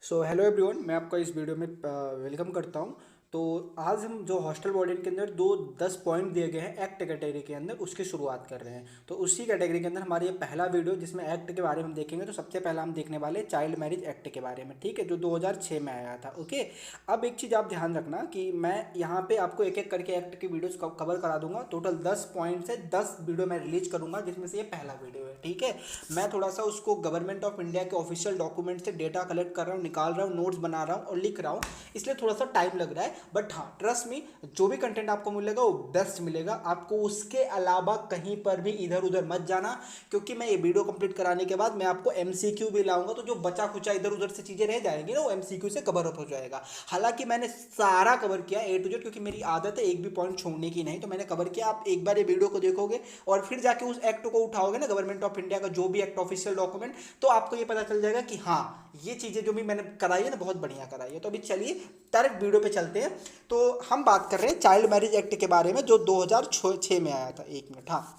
So hello everyone, मैं आपका इस वीडियो में वेलकम करता हूं। तो आज हम जो हॉस्टल वार्डन के अंदर दो 10 पॉइंट दिए गए हैं एक्ट कैटेगरी के अंदर, उसकी शुरुआत कर रहे हैं। तो उसी कैटेगरी के अंदर हमारा ये पहला वीडियो जिसमें एक्ट के बारे में हम देखेंगे। तो सबसे पहला हम देखने वाले चाइल्ड मैरिज एक्ट के बारे में, ठीक है, जो 2006 में आया था। ओके, अब एक चीज़ आप ध्यान रखना कि मैं यहाँ पे आपको एक एक करके एक्ट की वीडियोस कवर करा दूंगा। टोटल 10 पॉइंट से 10 वीडियो मैं रिलीज करूंगा, जिसमें से ये पहला वीडियो है, ठीक है। मैं थोड़ा सा उसको गवर्नमेंट ऑफ इंडिया के ऑफिशियल डॉक्यूमेंट से डेटा कलेक्ट कर रहा हूँ, निकाल रहा हूँ, नोट्स बना रहा हूँ और लिख रहा हूँ, इसलिए थोड़ा सा टाइम लग रहा है। बट हाँ, ट्रस्ट मी, जो भी कंटेंट आपको मिलेगा वो बेस्ट मिलेगा आपको। उसके अलावा कहीं पर भी इधर उधर मत जाना, क्योंकि मैं ये वीडियो कंप्लीट कराने के बाद मैं आपको एमसीक्यू भी लाऊंगा। तो जो बचा खुचा इधर उधर से चीजें रह जाएंगी ना, वो एमसीक्यू से कवर अप हो जाएगा। हालांकि मैंने सारा कवर किया ए टू जेड, क्योंकि मेरी आदत है एक भी पॉइंट छोड़ने की नहीं। तो मैंने कवर किया। आप एक बार ये वीडियो को देखोगे और फिर जाके उस एक्ट को उठाओगे ना, गवर्नमेंट ऑफ इंडिया का जो भी एक्ट ऑफिशियल डॉक्यूमेंट, तो आपको ये पता चल जाएगा कि हाँ, ये चीजें जो भी मैंने कराई है ना, बहुत बढ़िया कराई है। तो अभी चलिए डायरेक्ट वीडियो पे चलते हैं। तो हम बात कर रहे हैं चाइल्ड मैरिज एक्ट के बारे में, जो 2006 में आया था। एक मिनट, हाँ।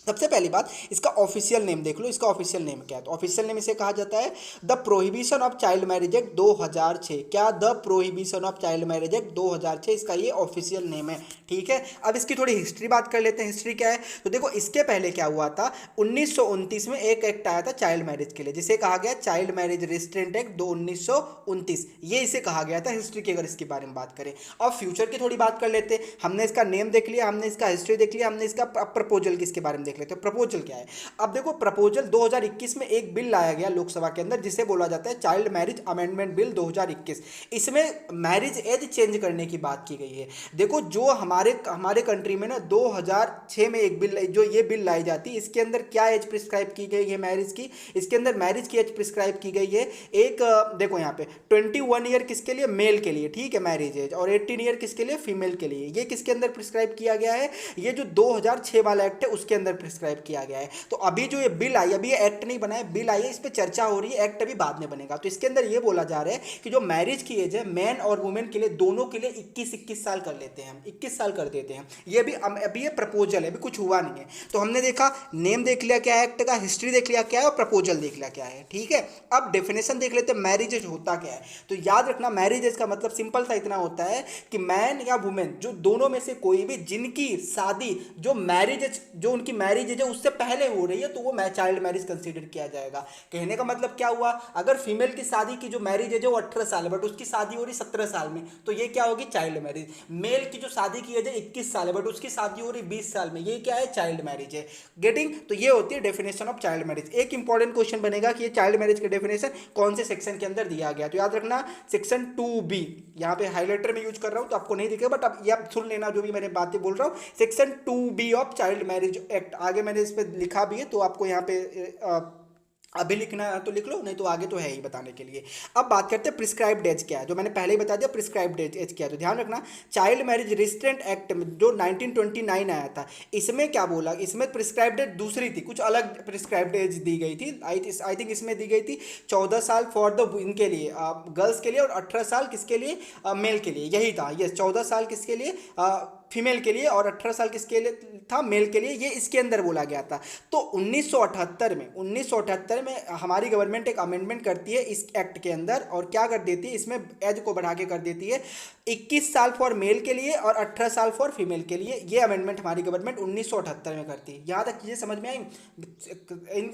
सबसे पहली बात, इसका ऑफिशियल नेम देख लो। इसका ऑफिशियल नेम क्या है? तो ऑफिशियल नेम इसे कहा जाता है the prohibition of child marriage act 2006। क्या? The prohibition of child marriage act 2006, इसका ये ऑफिशियल नेम है, ठीक है। अब इसकी थोड़ी हिस्ट्री बात कर लेते हैं। हिस्ट्री क्या है? तो देखो, इसके पहले क्या हुआ था, 1929 में एक एक्ट आया था चाइल्ड मैरिज के लिए, जिसे कहा गया चाइल्ड मैरिज रिस्ट्रेंट एक्ट 1929। ये इसे कहा गया था, हिस्ट्री की अगर इसके बारे में बात करें। अब फ्यूचर की थोड़ी बात कर लेते हैं। हमने इसका नेम देख लिया, हमने इसका हिस्ट्री देख लिया, हमने इसका प्रपोजल किसके बारे में देख लेते हैं। प्रपोजल क्या है? अब देखो, प्रपोजल 2021 में एक बिल लाया गया लोकसभा के अंदर, जिसे बोला जाता है चाइल्ड मैरिज अमेंडमेंट बिल 2021। इसमें मैरिज एज चेंज करने की बात की गई है। देखो, जो हमारे हमारे कंट्री में ना 2006 में एक बिल, जो ये बिल लाई जाती है, इसके अंदर क्या एज प्रिस्क्राइब की गई है मैरिज की? इसके अंदर मैरिज की एज प्रिस्क्राइब की गई है एक, देखो यहाँ पे 21 ईयर किसके लिए? मेल के लिए, ठीक है, मैरिज एज। और 18 ईयर किसके लिए? फीमेल के लिए। ये किसके अंदर प्रिस्क्राइब किया गया है? ये जो 2006 वाला एक्ट है उसके अंदर प्रिस्क्राइब किया गया है। तो अभी जो ये बिल आई, अभी ये एक्ट नहीं बना है, बिल आई है, इस पर चर्चा हो रही है, एक्ट अभी बाद में बनेगा। तो इसके अंदर ये बोला जा रहा है कि जो मैरिज की एज है मैन और वुमेन के लिए, दोनों के लिए 21-21 साल कर लेते हैं, 21 साल कर देते हैं। ये भी अभी ये प्रपोजल है, अभी कुछ हुआ नहीं है। तो हमने देखा, नेम देख लिया क्या है एक्ट का, हिस्ट्री देख लिया क्या है, और प्रपोजल देख लिया क्या है, ठीक है। अब डेफिनेशन देख लेते हैं, मैरिज एज होता क्या है। तो याद रखना, मैरिज एज का मतलब सिंपल सा इतना होता है कि मैन या वुमेन, जो दोनों में से कोई भी, जिनकी शादी, जो मैरिज एज, जो उनकी मैरिज एज है उससे पहले हो रही है, तो वो चाइल्ड मैरिज कंसीडर किया जाएगा। कहने का मतलब क्या हुआ? अगर फीमेल की शादी की जो मैरिज एज है वो 18 साल है, बट उसकी शादी हो रही 17 साल में, तो ये क्या होगी? Child marriage. मेल की जो शादी की एज है 21 साल है, बट उसकी शादी हो रही 20 साल में, ये क्या है? चाइल्ड मैरिज है। गेटिंग? तो ये होती है डेफिनेशन ऑफ चाइल्ड मैरिज। एक इंपॉर्टेंट क्वेश्चन बनेगा कि ये चाइल्ड मैरिज का डेफिनेशन कौन से सेक्शन के अंदर दिया गया। तो याद रखना, सेक्शन 2B, यहाँ पे हाईलाइटर में यूज कर रहा हूँ तो आपको नहीं दिखेगा, बट अब ये आप सुन लेना जो भी मैंने बातें बोल रहा हूँ। Section 2B of child marriage act, आगे मैंने इस पर लिखा भी है, तो आपको यहाँ पे अभी लिखना है तो लिख लो, नहीं तो आगे तो है ही बताने के लिए। अब बात करते हैं प्रिस्क्राइब्ड एज क्या है, जो मैंने पहले ही बता दिया प्रिस्क्राइब्ड एज क्या है। तो ध्यान रखना, चाइल्ड मैरिज रिस्ट्रेंट एक्ट में जो 1929 आया था, इसमें क्या बोला? इसमें प्रिस्क्राइब्ड एज दूसरी थी, कुछ अलग प्रिस्क्राइब्ड एज दी गई थी। आई थिंक इसमें दी गई थी 14 साल फॉर द इनके लिए, गर्ल्स के लिए, और 18 साल किसके लिए? मेल के लिए। यही था, ये 14 साल किसके लिए? फीमेल के लिए, और 18 साल किसके लिए था? मेल के लिए। ये इसके अंदर बोला गया था। तो 1978 में हमारी गवर्नमेंट एक अमेंडमेंट करती है इस एक्ट के अंदर, और क्या कर देती है? इसमें एज को बढ़ा के कर देती है 21 साल फॉर मेल के लिए और 18 साल फॉर फीमेल के लिए। ये अमेंडमेंट हमारी गवर्नमेंट 1978 में करती है। यहाँ तक चीज़ें समझ में आई?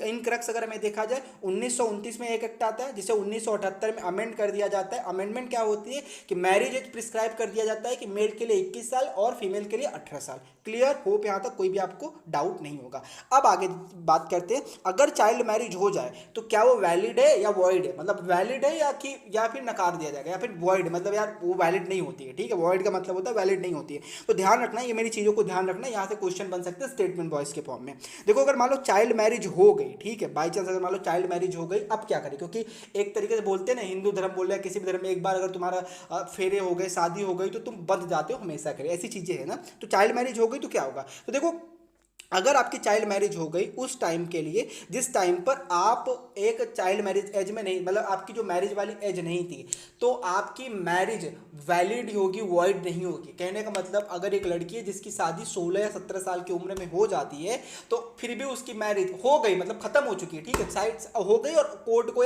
इन क्रक्स अगर हमें देखा जाए, 1929 में एक एक्ट आता है जिसे 1978 में अमेंड कर दिया जाता है। अमेंडमेंट क्या होती है कि मैरिज एज प्रिस्क्राइब कर दिया जाता है कि मेल के लिए 21 साल और फीमेल के लिए 18 साल। क्लियर? होप यहाँ तक कोई भी आपको डाउट नहीं होगा। अब आगे बात करते हैं, अगर चाइल्ड मैरिज हो जाए तो क्या वो वैलिड है या वॉइड है? मतलब वैलिड है या फिर नकार दिया जाएगा, या फिर वॉइड, मतलब यार वो वैलिड नहीं होती है, ठीक है। वॉइड का मतलब होता है वैलिड नहीं होती है। तो ध्यान रखना, ये मेरी चीज़ों को ध्यान रखना। यहाँ से क्वेश्चन बन सकते हैं स्टेटमेंट वॉइस के फॉर्म में। देखो, अगर मान लो चाइल्ड मैरिज हो गई, ठीक है, बाई चांस अगर मान लो चाइल्ड मैरिज हो गई, अब क्या करें? क्योंकि एक तरीके से बोलते हैं ना, हिंदू धर्म बोल रहा है, किसी भी धर्म में एक बार अगर तुम्हारा फेरे हो गए, शादी हो गई, तो तुम बंध जाते हो हमेशा के लिए, ऐसी चीज़ें हैं ना। तो चाइल्ड मैरिज हो गई तो क्या होगा? तो देखो, अगर आपकी चाइल्ड मैरिज हो गई उस टाइम के लिए जिस टाइम पर आप एक चाइल्ड मैरिज एज में नहीं, मतलब आपकी जो मैरिज वाली एज नहीं थी, तो आपकी मैरिज वैलिड होगी, वॉइड नहीं होगी। कहने का मतलब अगर एक लड़की है जिसकी शादी 16 या 17 साल की उम्र में हो जाती है, तो फिर भी उसकी मैरिज हो गई, मतलब खत्म हो चुकी है, ठीक है, साइड हो गई, और कोर्ट को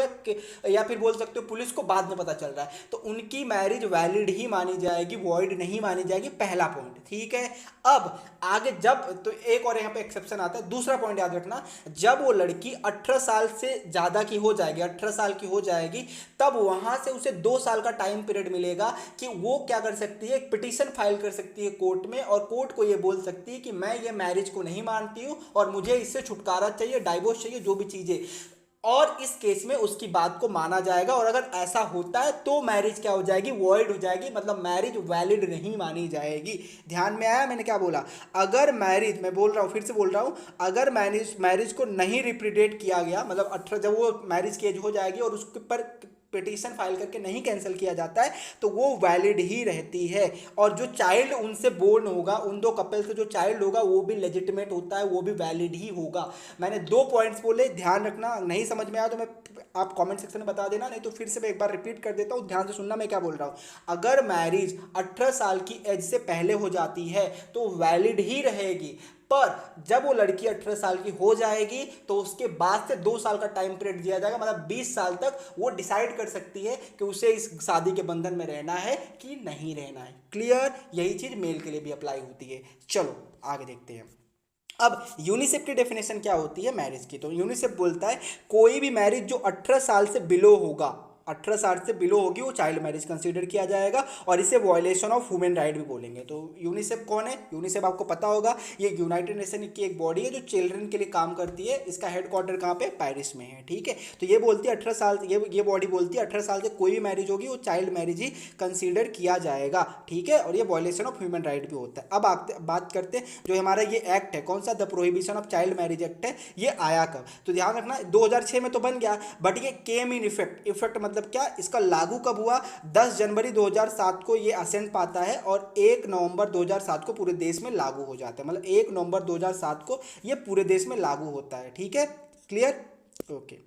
या फिर बोल सकते हो पुलिस को बाद में पता चल रहा है, तो उनकी मैरिज वैलिड ही मानी जाएगी, वॉइड नहीं मानी जाएगी। पहला पॉइंट, ठीक है। अब आगे जब तो एक और यहाँ पे एक्सेप्शन आता है, दूसरा पॉइंट याद रखना, जब वो लड़की 18 साल से ज़्यादा की हो जाएगी, 18 साल की हो जाएगी, तब वहाँ से उसे 2 साल का टाइम पीरियड मिलेगा कि वो क्या कर सकती है, एक पिटीशन फाइल कर सकती है कोर्ट में, और कोर्ट को ये बोल सकती है कि मैं ये मैरिज को नहीं मानती हूँ और मुझे इससे छुटकारा चाहिए, डाइवोर्स चाहिए, जो भी चीज़ें, और इस केस में उसकी बात को माना जाएगा। और अगर ऐसा होता है तो मैरिज क्या हो जाएगी, वॉइड हो जाएगी, मतलब मैरिज वैलिड नहीं मानी जाएगी। ध्यान में आया मैंने क्या बोला? अगर मैरिज, मैं बोल रहा हूँ, फिर से बोल रहा हूँ, अगर मैरिज को नहीं रिप्रीडेट किया गया, मतलब 18 जब वो मैरिज की एज हो जाएगी और उसके पर पिटीशन फाइल करके नहीं कैंसिल किया जाता है, तो वो वैलिड ही रहती है। और जो चाइल्ड उनसे बोर्न होगा, उन दो कपल से जो चाइल्ड होगा, वो भी लेजिटिमेट होता है, वो भी वैलिड ही होगा। मैंने 2 पॉइंट्स बोले, ध्यान रखना। नहीं समझ में आया तो मैं आप कमेंट सेक्शन में बता देना, नहीं तो फिर से मैं एक बार रिपीट कर देता हूँ, ध्यान से सुनना मैं क्या बोल रहा हूँ। अगर मैरिज 18 साल की एज से पहले हो जाती है तो वैलिड ही रहेगी, पर जब वो लड़की 18 साल की हो जाएगी तो उसके बाद से 2 साल का टाइम पीरियड दिया जाएगा, मतलब 20 साल तक वो डिसाइड कर सकती है कि उसे इस शादी के बंधन में रहना है कि नहीं रहना है। क्लियर? यही चीज मेल के लिए भी अप्लाई होती है। चलो आगे देखते हैं। अब यूनिसेफ की डेफिनेशन क्या होती है मैरिज की? तो यूनिसेफ बोलता है कोई भी मैरिज जो 18 साल से बिलो होगा, 18 साल से बिलो होगी, वो चाइल्ड मैरिज कंसीडर किया जाएगा, और इसे वायलेशन ऑफ ह्यूमन राइट भी बोलेंगे। तो यूनिसेफ कौन है? यूनिसेफ आपको पता होगा, ये यूनाइटेड नेशन की एक बॉडी है जो चिल्ड्रन के लिए काम करती है। इसका हेडक्वार्टर कहाँ पे? पेरिस में है, ठीक है। तो ये बोलती है 18 साल, ये बॉडी बोलती है 18 साल से कोई भी मैरिज होगी वो चाइल्ड मैरिज ही कंसीडर किया जाएगा, ठीक है, और ये वायलेशन ऑफ ह्यूमन राइट भी होता है। अब बात करते हैं जो हमारा ये एक्ट है, कौन सा? The prohibition of child marriage act है। ये आया कब? तो ध्यान रखना, 2006 में तो बन गया, बट ये केम इन इफेक्ट। इफेक्ट मतलब क्या? इसका लागू कब हुआ? 10 जनवरी 2007 को ये असेंट पाता है, और 1 नवंबर 2007 को पूरे देश में लागू हो जाता है, मतलब 1 नवंबर 2007 को ये पूरे देश में लागू होता है, ठीक है। क्लियर? ओके,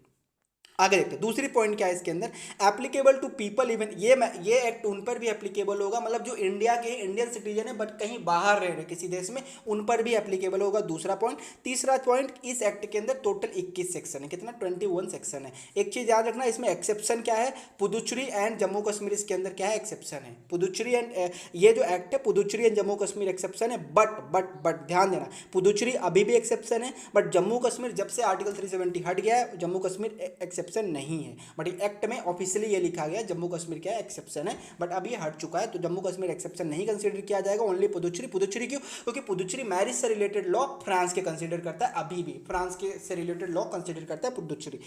आगे देखते हैं। दूसरी पॉइंट क्या है इसके अंदर? एप्लीकेबल टू पीपल इवन, ये एक्ट उन पर भी एप्लीकेबल होगा, मतलब जो इंडिया के इंडियन सिटीजन है बट कहीं बाहर रह रहे किसी देश में, उन पर भी एप्लीकेबल होगा। दूसरा पॉइंट। तीसरा पॉइंट, इस एक्ट के अंदर टोटल 21 सेक्शन है। कितना? 21 सेक्शन है। एक चीज याद रखना, इसमें एक्सेप्शन क्या है? पुदुचेरी एंड जम्मू कश्मीर इसके अंदर क्या है? एक्सेप्शन है। पुदुचेरी एंड ये जो एक्ट है, पुदुचेरी एंड जम्मू कश्मीर एक्सेप्शन है, बट ध्यान देना, पुदुचेरी अभी भी एक्सेप्शन है, बट जम्मू कश्मीर जब से आर्टिकल 370 हट गया है, जम्मू कश्मीर एक्सेप्शन नहीं है। बट एक्ट में ऑफिशियली ये लिखा गया जम्मू कश्मीर क्या है? एक्सेप्शन है, बट अब ये हट चुका है, तो जम्मू कश्मीर एक्सेप्शन नहीं कंसीडर किया जाएगा, ओनली पुदुचेरी। पुदुचेरी क्यों? क्योंकि पुदुचेरी मैरिज से रिलेटेड लॉ फ्रांस के कंसीडर करता है, अभी भी फ्रांस के से रिलेटेड लॉ कंसीडर करता है पुदुचेरी।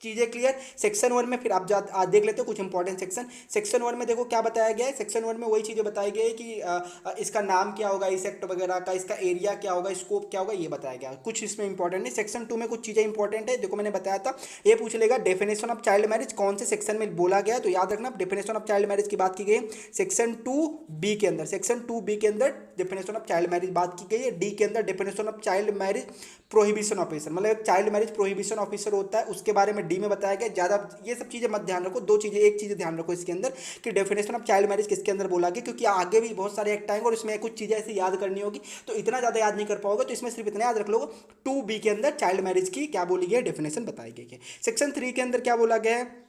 चीजें क्लियर? सेक्शन 1 में फिर आप आज देख लेते हो कुछ इंपॉर्टेंट सेक्शन। सेक्शन 1 में देखो क्या बताया गया है। सेक्शन 1 में वही चीजें बताई गई है कि इसका नाम क्या होगा, इस एक्ट वगैरह का, इसका एरिया क्या होगा, स्कोप क्या होगा, ये बताया गया। कुछ इसमें इंपॉर्टेंट है। सेक्शन 2 में कुछ चीजें इंपॉर्टेंट है, देखो मैंने बताया था। ये पूछ लेगा डेफिनेशन ऑफ चाइल्ड मैरिज कौन से सेक्शन में बोला गया है, तो याद रखना डेफिनेशन ऑफ चाइल्ड मैरिज की बात की गई है सेक्शन 2B के अंदर। सेक्शन 2B के अंदर डेफिनेशन ऑफ चाइल्ड मैरिज बात की गई है। डी के अंदर definition of child marriage prohibition officer, मतलब एक चाइल्ड मैरिज प्रोहिबिशन ऑफिसर होता है, उसके बारे में डी में बताया गया। ज्यादा ये सब चीजें मत ध्यान रखो, 2 चीजें, एक चीज ध्यान रखो इसके अंदर कि डेफिनेशन ऑफ चाइल्ड मैरिज किसके अंदर बोला गया, क्योंकि आगे भी बहुत सारे एक्ट आएंगे और इसमें कुछ चीजें ऐसी याद करनी होगी, तो इतना ज्यादा याद नहीं कर पाओगे, तो इसमें सिर्फ इतना याद रख लो 2B के अंदर चाइल्ड मैरिज की क्या बोली गई है, डेफिनेशन बताई गई है। सेक्शन 3 के अंदर क्या बोला गया है?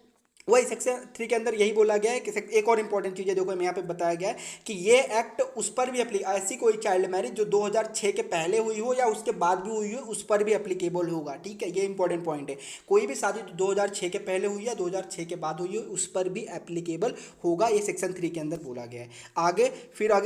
वही सेक्शन 3 के अंदर यही बोला गया है कि एक और इंपॉर्टेंट चीज़ है, देखो यहाँ पे बताया गया है कि ये एक्ट उस पर भी ऐसी कोई चाइल्ड मैरिज जो 2006 के पहले हुई हो या उसके बाद भी हुई हो, उस पर भी एप्लीकेबल होगा, ठीक है। ये इंपॉर्टेंट पॉइंट है, कोई भी शादी 2006 के पहले हुई या 2006 के बाद हुई हो, उस पर भी एप्लीकेबल होगा, ये सेक्शन 3 के अंदर बोला गया है। आगे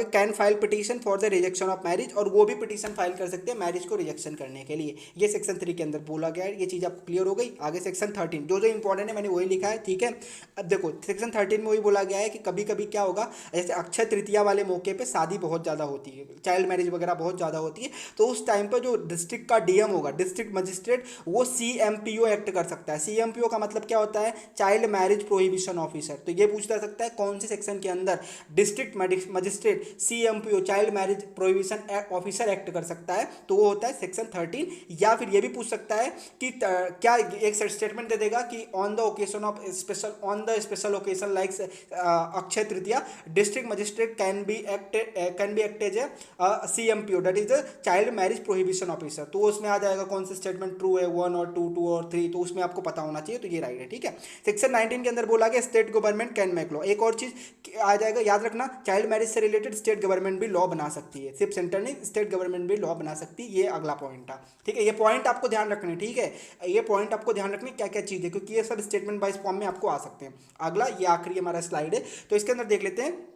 can file petition for the rejection of marriage, और वो भी पिटीशन फाइल कर सकते हैं मैरिज को रिजेक्शन करने के लिए, ये सेक्शन 3 के अंदर बोला गया है। ये चीज़ आपको क्लियर हो गई। आगे सेक्शन 13, जो इंपॉर्टेंट है मैंने वही लिखा है, ठीक है। है। अब देखो सेक्शन 13 में वही बोला गया है कि कभी कभी क्या होगा, जैसे अक्षय तृतीया वाले मौके पे शादी बहुत ज़्यादा होती है, चाइल्ड मैरिज वगैरह बहुत ज़्यादा होती है, तो उस टाइम पर जो डिस्ट्रिक्ट का डीएम होगा, डिस्ट्रिक्ट मजिस्ट्रेट, वो सीएमपीओ एक्ट कर सकता है। सीएमपीओ का मतलब क्या होता है, चाइल्ड मैरिज प्रोहिबिशन ऑफिसर। तो ये पूछता सकता है कौन से सेक्शन के अंदर district magistrate CMPO child marriage prohibition officer act कर सकता है, तो वो होता है सेक्शन 13। या फिर ये भी पूछ सकता है कि क्या एक स्टेटमेंट दे देगा कि on the occasion of special, on the special occasion like Akshaya Tritiya, district magistrate can be act as a CMPO, that is child marriage prohibition officer. तो उसमें आ जाएगा कौन सा स्टेटमेंट ट्रू है, 1 और 2, 2 और 3, तो उसमें आपको पता होना चाहिए, तो ये राइट है। ठीक है, सेक्शन 19 के अंदर बोला गया state government can make law. एक और चीज आ जाएगा, याद रखना, चाइल्ड मैरिज से रिलेटेड स्टेट गवर्नमेंट भी लॉ बना सकती है, सिर्फ सेंटर नहीं, स्टेट गवर्नमेंट भी लॉ बना सकती है। ये अगला पॉइंट था। ठीक है, ये पॉइंट आपको ध्यान रखने, ठीक है, ये पॉइंट आपको ध्यान रखने क्या क्या चीज़ है, क्योंकि ये सब स्टेटमेंट वाइज फॉर्म में आपको आ सकते हैं। अगला, ये आखिरी हमारा स्लाइड है, तो इसके अंदर देख लेते हैं।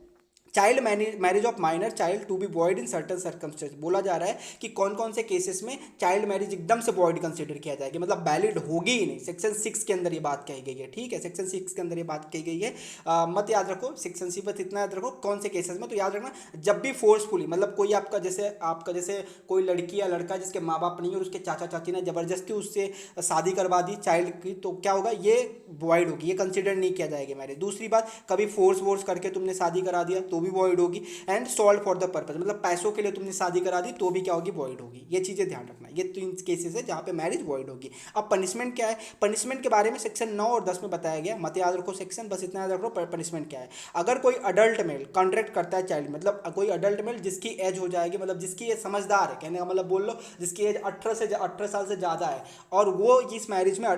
Child marriage of minor child to be void in certain circumstances. बोला जा रहा है कि कौन कौन से केसेस में चाइल्ड मैरिज एकदम से वॉइड कंसीडर किया जाएगा, मतलब वैलिड होगी ही नहीं। सेक्शन 6 के अंदर ये बात कही गई है। ठीक है, सेक्शन 6 के अंदर ये बात कही गई है। मत याद रखो सेक्शन 6, बस इतना याद रखो कौन से केसेस में। तो याद रखना, जब भी फोर्सफुली, मतलब कोई आपका जैसे कोई लड़की या लड़का जिसके माँ बाप नहीं है और उसके चाचा चाची ने ज़बरदस्ती उससे शादी करवा दी चाइल्ड की, तो क्या होगा, ये वॉइड होगी, ये कंसिडर नहीं किया जाएगा मैरिज। दूसरी बात, कभी फोर्स करके तुमने शादी करा दिया तो भी वॉइड होगी। And sold for the purpose, मतलब पैसों के लिए तुमने शादी करा दी तो भी क्या होगी, वॉइड होगी। ये चीज़ें ध्यान रखना, ये 3 केसेस है जहाँ पे मैरिज वॉइड होगी। अब पनिशमेंट क्या है, पनिशमेंट के बारे में सेक्शन 9 और 10 में बताया गया। मत याद रखो सेक्शन, बस इतना याद रखो पनिशमेंट क्या है। अगर कोई अडल्ट मेल कॉन्ट्रैक्ट करता है चाइल्ड, मतलब कोई अडल्ट मेल जिसकी एज हो जाएगी, मतलब जिसकी एज समझदार है, कहने का मतलब बोल लो जिसकी एज 18 साल से ज़्यादा है, और वो इस मैरिज में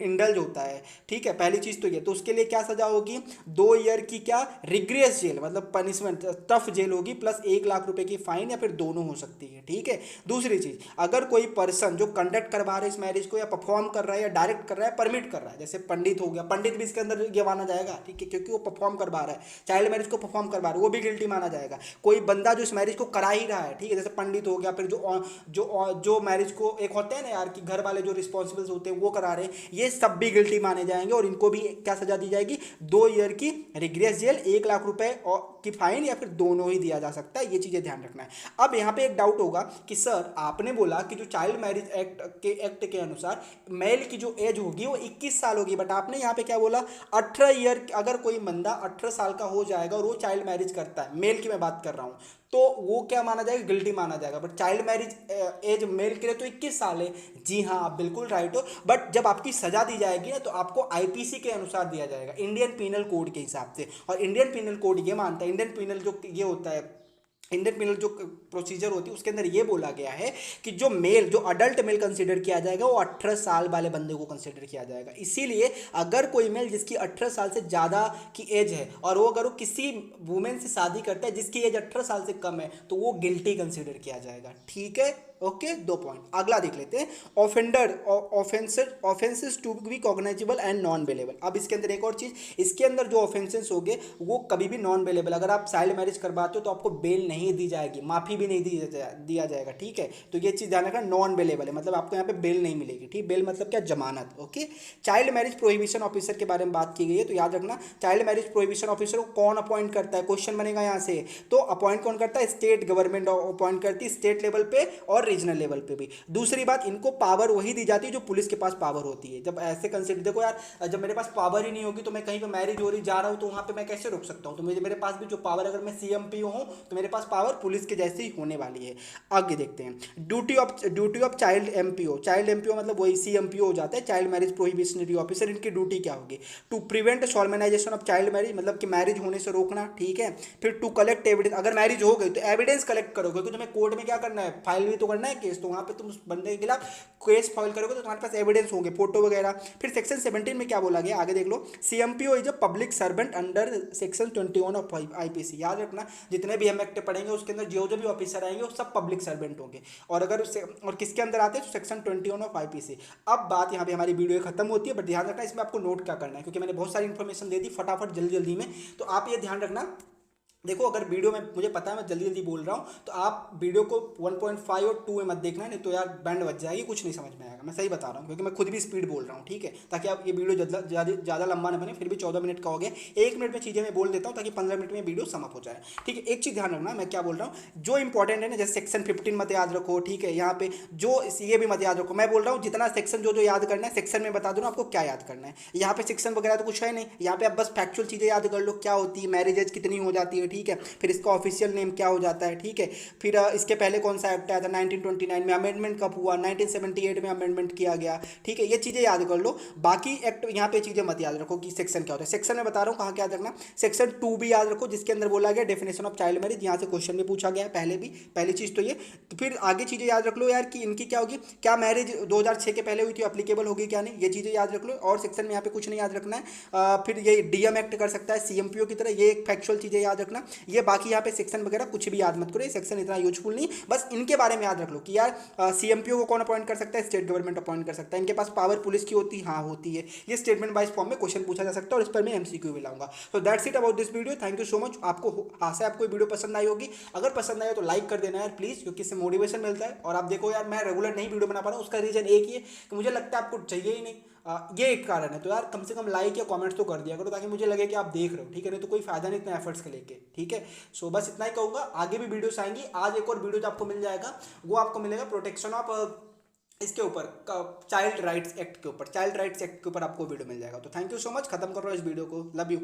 इंडल्ज होता है, ठीक है, पहली चीज़ तो ये, तो उसके लिए क्या सजा होगी, 2 ईयर की क्या रिग्रेस जेल, मतलब पनिशमेंट टफ जेल होगी, प्लस 1 लाख रुपए की फाइन, या फिर दोनों हो सकती है। ठीक है, दूसरी चीज, अगर कोई पर्सन जो कंडक्ट करवा रहा है इस मैरिज को, या परफॉर्म कर रहा है, या डायरेक्ट कर रहा है, परमिट कर रहा है, जैसे पंडित हो गया, पंडित भी इसके अंदर ये माना जाएगा। ठीक है, क्योंकि वो परफॉर्म करवा रहा है, चाइल्ड मैरिज को परफॉर्म करवा रहा है, वो भी गिल्टी माना जाएगा। कोई बंदा जो इस मैरिज को करा ही रहा है, ठीक है, जैसे पंडित हो गया, फिर जो मैरिज को एक होते हैं ना यार कि घर वाले जो रिस्पॉन्सिबल्स होते हैं वो करा रहे हैं, ये सब भी गिल्टी माने जाएंगे, और इनको भी क्या सजा दी जाएगी, 2 ईयर की रिग्रेस जेल, 1 लाख रुपए की फाइन, या फिर दोनों ही दिया जा सकता है। ये चीजें ध्यान रखना है। अब यहाँ पे एक डाउट होगा कि सर आपने बोला कि जो चाइल्ड मैरिज एक्ट के अनुसार मेल की जो एज होगी वो 21 साल होगी, बट आपने यहाँ पे क्या बोला, 18 ईयर, अगर कोई बंदा 18 साल का हो जाएगा और वो चाइल्ड मैरिज करता है, मेल की मैं बात कर रहा हूँ, तो वो क्या माना जाएगा, गिल्टी माना जाएगा। But child marriage age male के लिए तो 21 साल है। जी हाँ, आप बिल्कुल राइट हो, बट जब आपकी सजा दी जाएगी ना, तो आपको आईपीसी के अनुसार दिया जाएगा, इंडियन पीनल कोड के हिसाब से। और इंडियन पीनल कोड ये मानता है, इंडियन पीनल जो ये होता है, इंडियन पीनल जो प्रोसीजर होती है उसके अंदर ये बोला गया है कि जो मेल, जो अडल्ट मेल कंसीडर किया जाएगा वो 18 साल वाले बंदे को कंसीडर किया जाएगा। इसीलिए अगर कोई मेल जिसकी 18 साल से ज़्यादा की एज है, और वो अगर वो किसी वुमेन से शादी करता है जिसकी एज 18 साल से कम है, तो वो गिल्टी कंसीडर किया जाएगा। ठीक है, ओके, 2 पॉइंट। अगला देख लेते हैं, offender offences to be cognizable and non bailable. अब इसके अंदर एक और चीज़, इसके अंदर जो ऑफेंसेस होंगे वो कभी भी नॉन बेलेबल, अगर आप चाइल्ड मैरिज करवाते हो तो आपको बेल नहीं दी जाएगी, माफ़ी भी नहीं दिया जाएगा। ठीक है, तो ये चीज़ ध्यान रखना, नॉन बेलेबल है, मतलब आपको यहाँ पे बेल नहीं मिलेगी। ठीक, बेल मतलब क्या, जमानत। Okay, child marriage prohibition officer के बारे में बात की गई है, तो याद रखना चाइल्ड मैरिज प्रोहिबिशन ऑफिसर को कौन अपॉइंट करता है, क्वेश्चन बनेगा यहाँ से। तो अपॉइंट कौन करता है, स्टेट गवर्नमेंट अपॉइंट करती है, स्टेट लेवल पे और रीजनल लेवल पे भी। दूसरी बात, इनको पावर वही दी जाती है जो पुलिस के पास पावर होती है। जब ऐसे कंसिडर, देखो यार, जब मेरे पास पावर ही नहीं होगी तो मैं कहीं पे मैरिज हो रही जा रहा हूँ तो वहाँ पे मैं कैसे रोक सकता हूँ, तो मेरे पास भी जो पावर, अगर मैं सीएमपीओ हूँ तो मेरे पास पावर पुलिस के जैसी ही होने वाली है। आगे देखते हैं, duty of child MPO. Child MPO मतलब वही सीएमपीओ हो जाता है, चाइल्ड मैरिज प्रोहिबिशनरी ऑफिसर। इनकी ड्यूटी क्या होगी, to prevent solemnization of child marriage, मतलब कि मैरिज होने से रोकना। ठीक है, फिर टू कलेक्ट एविडेंस, अगर मैरिज हो गई तो एविडेंस कलेक्ट करोगे, क्योंकि तुम्हें कोर्ट में क्या करना है, फाइल भी तो करना है केस, तो वहाँ पे तुम उस बंदे के खिलाफ केस फाइल करोगे तो तुम्हारे पास एविडेंस होंगे, फोटो वगैरह। फिर सेक्शन 17 में क्या बोला गया, आगे देख लो, CMPO is a public servant under section 21 of IPC. याद रखना, जितने भी हम एक्ट पढ़ेंगे उसके अंदर जो भी ऑफिसर आएंगे वो सब पब्लिक सर्वेंट होंगे, और अगर उससे और किसके अंदर आते हैं तो सेक्शन 21 ऑफ आईपीसी। अब बात यहाँ पे हमारी वीडियो खत्म होती है, बट ध्यान रखना इसमें आपको नोट क्या करना है, क्योंकि मैंने बहुत सारी इन्फॉर्मेशन दे दी फटाफट जल्दी जल्दी में, तो आप ये ध्यान रखना देखो अगर वीडियो में मुझे पता है मैं जल्दी जल्दी बोल रहा हूँ तो आप वीडियो को 1.5 और 2 में मत देखना, नहीं तो यार बैंड बज जाएगी, कुछ नहीं समझ में आएगा। मैं सही बता रहा हूँ क्योंकि मैं खुद भी स्पीड बोल रहा हूँ, ठीक है, ताकि आप ये वीडियो ज़्यादा लंबा ना बने। फिर भी 14 मिनट का हो गया, 1 मिनट में चीज़ें मैं बोल देता हूँ ताकि 15 मिनट में वीडियो समाप्त हो जाए, ठीक है। एक चीज़ ध्यान रखना मैं क्या बोल रहा हूँ, जो इंपॉर्टेंट है ना, जैसे सेक्शन 15 मत याद रखो, ठीक है, यहाँ पे जो ये भी मत याद रखो। मैं बोल रहा हूँ जितना सेक्शन जो जो याद करना है सेक्शन में बता दो ना आपको क्या याद करना है। यहाँ पे सेक्शन वगैरह तो कुछ है नहीं, यहाँ पे आप बस फैक्चुअल चीज़ें याद कर लो, क्या होती है मैरिजेज कितनी हो जाती है, ठीक है, फिर इसका ऑफिशियल नेम क्या हो जाता है, ठीक है, फिर इसके पहले कौन सा एक्ट आया था 1929 में, अमेंडमेंट कब हुआ, 1978 में अमेंडमेंट किया गया, ठीक है, ये चीज़ें याद कर लो। बाकी एक्ट यहाँ पे चीज़ें मत याद रखो कि सेक्शन क्या होता है। सेक्शन में बता रहा हूँ कहाँ क्या याद रखना, सेक्शन 2 भी याद रखो जिसके अंदर बोला गया डेफिनेशन ऑफ चाइल्ड मैरिज, यहाँ से क्वेश्चन भी पूछा गया है पहले भी, पहली चीज़ तो ये। तो फिर आगे चीज़ें याद रख लो यार कि इनकी क्या होगी, क्या मैरिज 2006 के पहले हुई थी अप्लीकेबल होगी क्या नहीं, ये चीज़ें याद रख लो। और सेक्शन में यहाँ पे कुछ नहीं याद रखना है। फिर ये डीएम एक्ट कर सकता है सीएमपीओ की तरह, ये एक फैक्चुअल चीज़ें याद रखना। ये बाकी यहाँ पे सेक्शन वगैरह कुछ भी याद मत करो, ये सेक्शन इतना यूजफुल नहीं, बस इनके बारे में याद रख लो कि यार सीएमपीओ को कौन अपॉइंट कर सकता है, स्टेट गवर्नमेंट अपॉइंट कर सकता है। इनके पास पावर पुलिस की होती है, हाँ होती है। ये स्टेटमेंट वाइज फॉर्म में क्वेश्चन पूछा जा सकता है और इस पर मैं एमसीक्यू भी लाऊंगा। तो that's it about this video, thank you so much. आपको आशा है आपको वीडियो पसंद आई होगी, अगर पसंद आया तो लाइक कर देना यार प्लीज़, क्योंकि इससे मोटिवेशन मिलता है। और आप देखो यार मैं रेगुलर नहीं वीडियो बना पा रहा हूँ, उसका रीजन एक ही है कि मुझे लगता है आपको चाहिए ही नहीं, ये एक कारण है। तो यार कम से कम लाइक या कमेंट्स तो कर दिया करो ताकि मुझे लगे कि आप देख रहे हो, ठीक है, नहीं तो कोई फायदा नहीं इतना एफर्ट्स के लेके, ठीक है। सो बस इतना ही कहूँगा, आगे भी वीडियोस आएंगी। आज एक और वीडियो जो आपको मिल जाएगा वो आपको मिलेगा प्रोटेक्शन ऑफ इसके ऊपर, चाइल्ड राइट्स एक्ट के ऊपर, चाइल्ड राइट्स एक्ट के ऊपर आपको वीडियो मिल जाएगा। तो थैंक यू सो मच, खत्म कर रहा हूँ इस वीडियो को, लव यू।